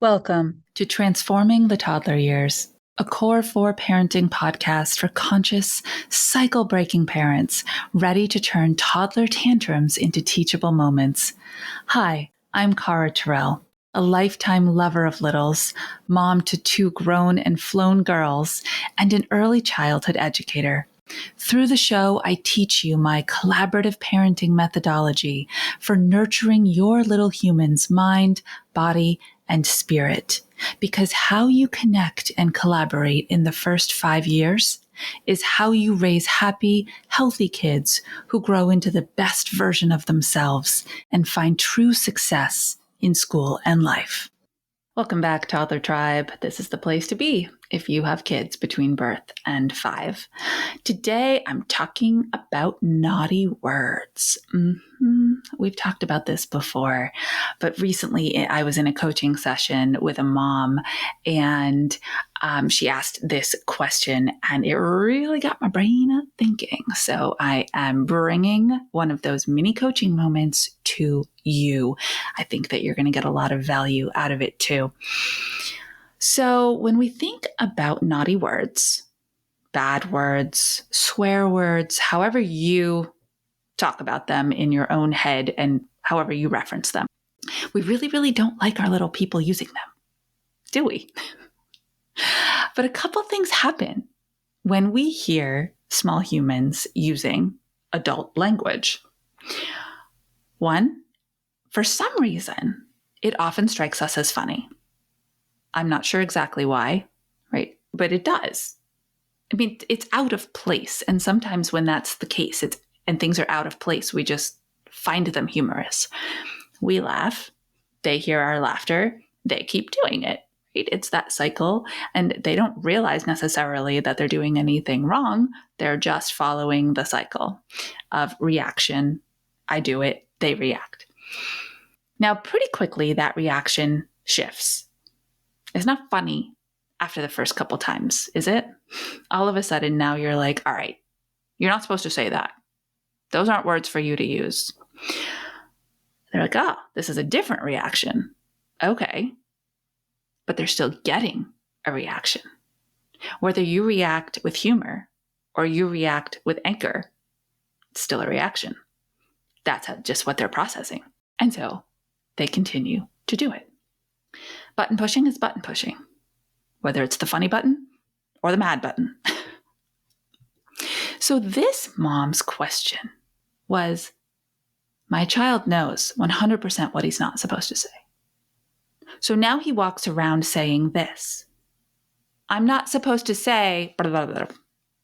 Welcome to Transforming the Toddler Years, a Core 4 parenting podcast for conscious, cycle-breaking parents ready to turn toddler tantrums into teachable moments. Hi, I'm Cara Tyrrell, a lifetime lover of littles, mom to 2 grown and flown girls, and an early childhood educator. Through the show, I teach you my collaborative parenting methodology for nurturing your little human's mind, body, and spirit. Because how you connect and collaborate in the first 5 years is how you raise happy, healthy kids who grow into the best version of themselves and find true success in school and life. Welcome back, Toddler Tribe. This is the place to be if you have kids between birth and 5. Today, I'm talking about naughty words. We've talked about this before, but recently I was in a coaching session with a mom, and she asked this question, and it really got my brain thinking. So I am bringing one of those mini coaching moments to you. I think that you're going to get a lot of value out of it too. So when we think about naughty words, bad words, swear words, however you talk about them in your own head and however you reference them, we really, really don't like our little people using them, do we? But a couple things happen when we hear small humans using adult language. One, for some reason, it often strikes us as funny. I'm not sure exactly why, right? But it does. I mean, it's out of place. And sometimes when that's the case, and things are out of place, we just find them humorous. We laugh, they hear our laughter, they keep doing it, right? It's that cycle, and they don't realize necessarily that they're doing anything wrong. They're just following the cycle of reaction. I do it, they react. Now, pretty quickly, that reaction shifts. It's not funny after the first couple times, is it? All of a sudden, now you're like, all right, you're not supposed to say that. Those aren't words for you to use. They're like, oh, this is a different reaction. Okay. But they're still getting a reaction. Whether you react with humor or you react with anger, it's still a reaction. That's just what they're processing. And so they continue to do it. Button pushing is button pushing, whether it's the funny button or the mad button. So this mom's question was, my child knows 100% what he's not supposed to say. So now he walks around saying this. I'm not supposed to say, blah, blah, blah,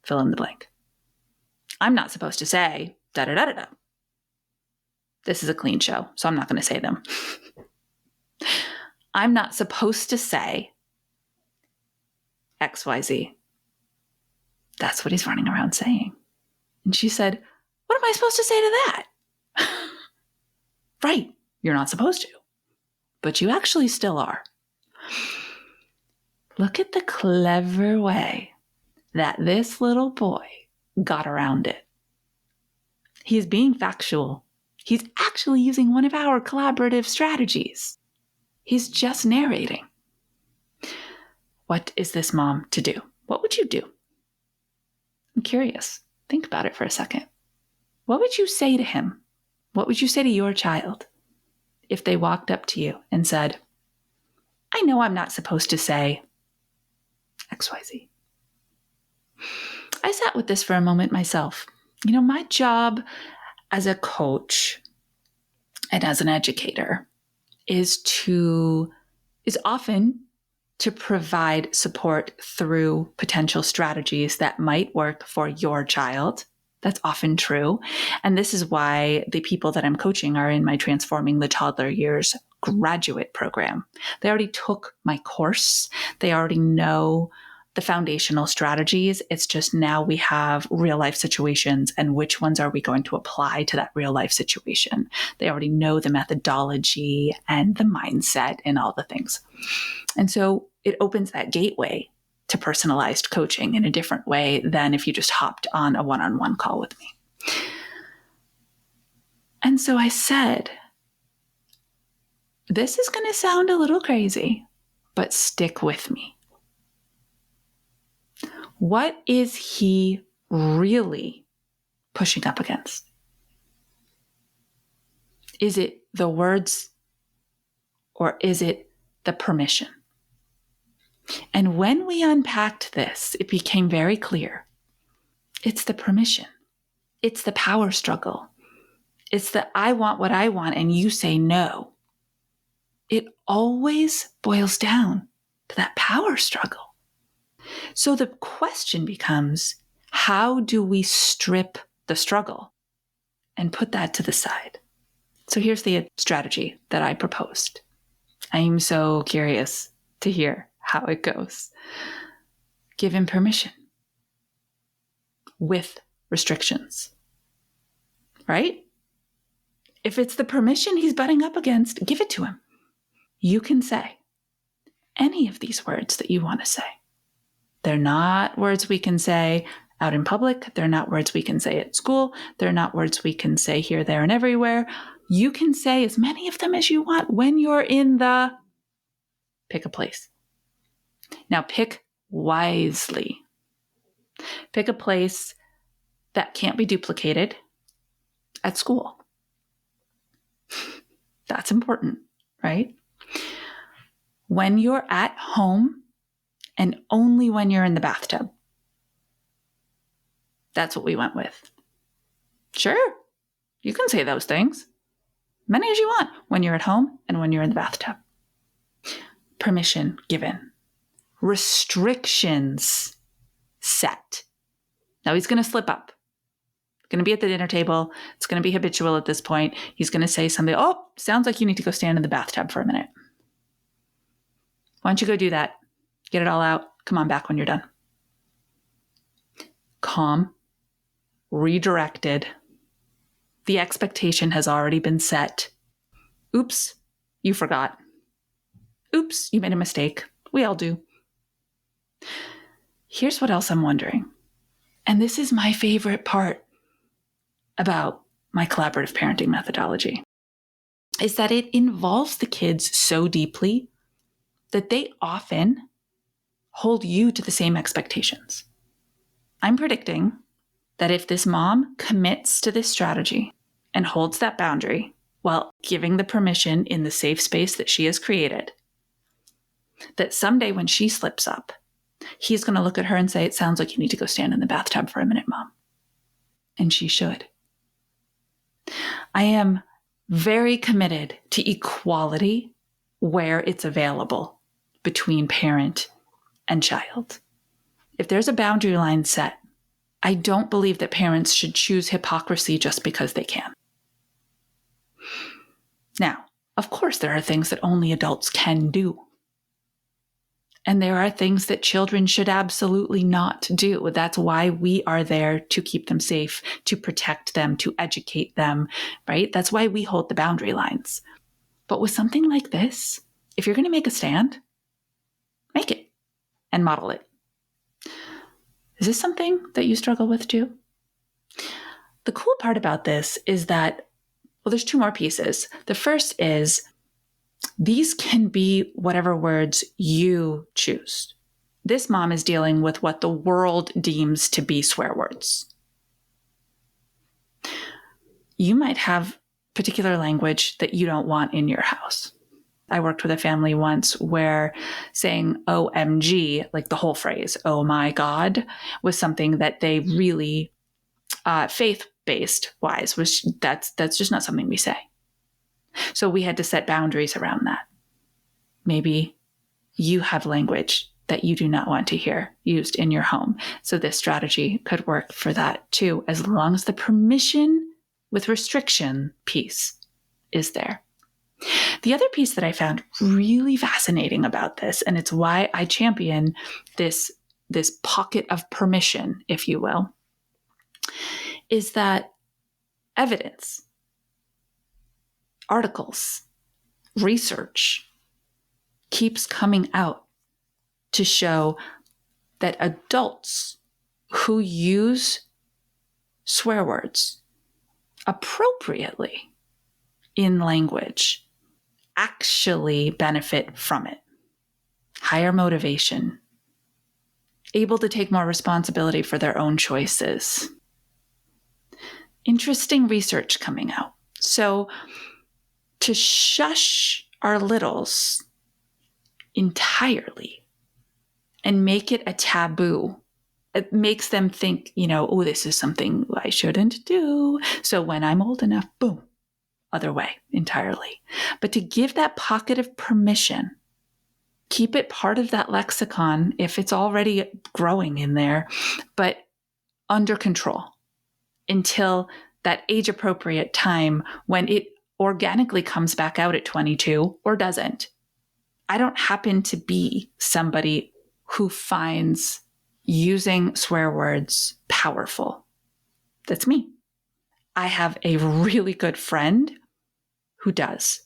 fill in the blank. I'm not supposed to say, da da da da da. This is a clean show, so I'm not going to say them. I'm not supposed to say XYZ. That's what he's running around saying. And she said, what am I supposed to say to that? Right, you're not supposed to, but you actually still are. Look at the clever way that this little boy got around it. He's being factual. He's actually using one of our collaborative strategies. He's just narrating. What is this mom to do? What would you do? I'm curious. Think about it for a second. What would you say to him? What would you say to your child if they walked up to you and said, I know I'm not supposed to say XYZ. I sat with this for a moment myself. You know, my job as a coach and as an educator is often to provide support through potential strategies that might work for your child. That's often true. And this is why the people that I'm coaching are in my Transforming the Toddler Years graduate program. They already took my course. They already know the foundational strategies. It's just now we have real life situations, and which ones are we going to apply to that real life situation? They already know the methodology and the mindset and all the things. And so it opens that gateway to personalized coaching in a different way than if you just hopped on a one-on-one call with me. And so I said, this is going to sound a little crazy, but stick with me. What is he really pushing up against? Is it the words or is it the permission? And when we unpacked this, it became very clear. It's the permission. It's the power struggle. It's the I want what I want and you say no. It always boils down to that power struggle. So the question becomes, how do we strip the struggle and put that to the side? So here's the strategy that I proposed. I am so curious to hear how it goes. Give him permission with restrictions, right? If it's the permission he's butting up against, give it to him. You can say any of these words that you want to say. They're not words we can say out in public. They're not words we can say at school. They're not words we can say here, there, and everywhere. You can say as many of them as you want when you're in the pick a place. Now pick wisely. Pick a place that can't be duplicated at school. That's important, right? When you're at home and only when you're in the bathtub. That's what we went with. Sure, you can say those things. Many as you want when you're at home and when you're in the bathtub. Permission given. Restrictions set. Now he's going to slip up. Going to be at the dinner table. It's going to be habitual at this point. He's going to say something. Oh, sounds like you need to go stand in the bathtub for a minute. Why don't you go do that? Get it all out. Come on back when you're done. Calm, redirected. The expectation has already been set. Oops, you forgot. Oops, you made a mistake. We all do. Here's what else I'm wondering. And this is my favorite part about my collaborative parenting methodology, is that it involves the kids so deeply that they often hold you to the same expectations. I'm predicting that if this mom commits to this strategy and holds that boundary while giving the permission in the safe space that she has created, that someday when she slips up, he's going to look at her and say, it sounds like you need to go stand in the bathtub for a minute, Mom. And she should. I am very committed to equality where it's available between parent and child. If there's a boundary line set, I don't believe that parents should choose hypocrisy just because they can. Now, of course, there are things that only adults can do. And there are things that children should absolutely not do. That's why we are there to keep them safe, to protect them, to educate them, right? That's why we hold the boundary lines. But with something like this, if you're going to make a stand, make it and model it. Is this something that you struggle with too? The cool part about this is that, well, there's two more pieces. The first is these can be whatever words you choose. This mom is dealing with what the world deems to be swear words. You might have particular language that you don't want in your house. I worked with a family once where saying OMG, like the whole phrase, oh my God, was something that they really, faith-based wise, that's just not something we say. So we had to set boundaries around that. Maybe you have language that you do not want to hear used in your home. So this strategy could work for that too, as long as the permission with restriction piece is there. The other piece that I found really fascinating about this, and it's why I champion this pocket of permission, if you will, is that evidence, articles, research keeps coming out to show that adults who use swear words appropriately in language actually benefit from it. higher motivation, able to take more responsibility for their own choices. Interesting research coming out. So to shush our littles entirely and make it a taboo, it makes them think, oh, this is something I shouldn't do. So when I'm old enough, boom, other way entirely. But to give that pocket of permission, keep it part of that lexicon if it's already growing in there, but under control until that age-appropriate time when it organically comes back out at 22 or doesn't. I don't happen to be somebody who finds using swear words powerful. That's me. I have a really good friend who does.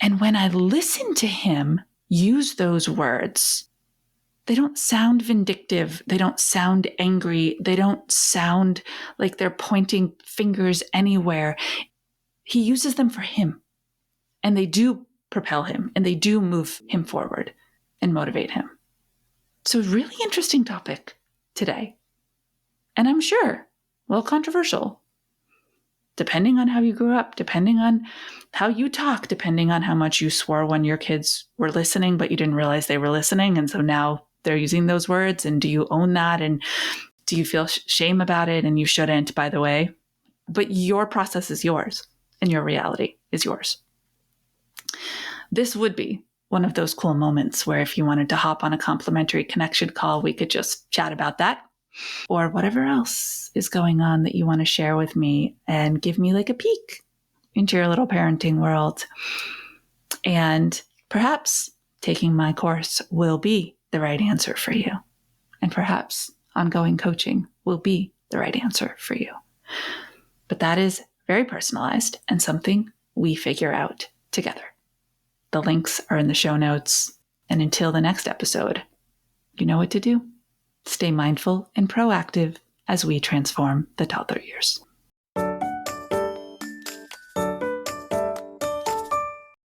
And when I listen to him use those words, they don't sound vindictive. They don't sound angry. They don't sound like they're pointing fingers anywhere. He uses them for him, and they do propel him, and they do move him forward and motivate him. So really interesting topic today. And I'm sure a little controversial, depending on how you grew up, depending on how you talk, depending on how much you swore when your kids were listening, but you didn't realize they were listening. And so now they're using those words. And do you own that? And do you feel shame about it? And you shouldn't, by the way. But your process is yours, and your reality is yours. This would be one of those cool moments where if you wanted to hop on a complimentary connection call, we could just chat about that or whatever else is going on that you want to share with me and give me like a peek into your little parenting world. And perhaps taking my course will be the right answer for you. And perhaps ongoing coaching will be the right answer for you. But that is very personalized and something we figure out together. The links are in the show notes. And until the next episode, you know what to do. Stay mindful and proactive as we transform the toddler years.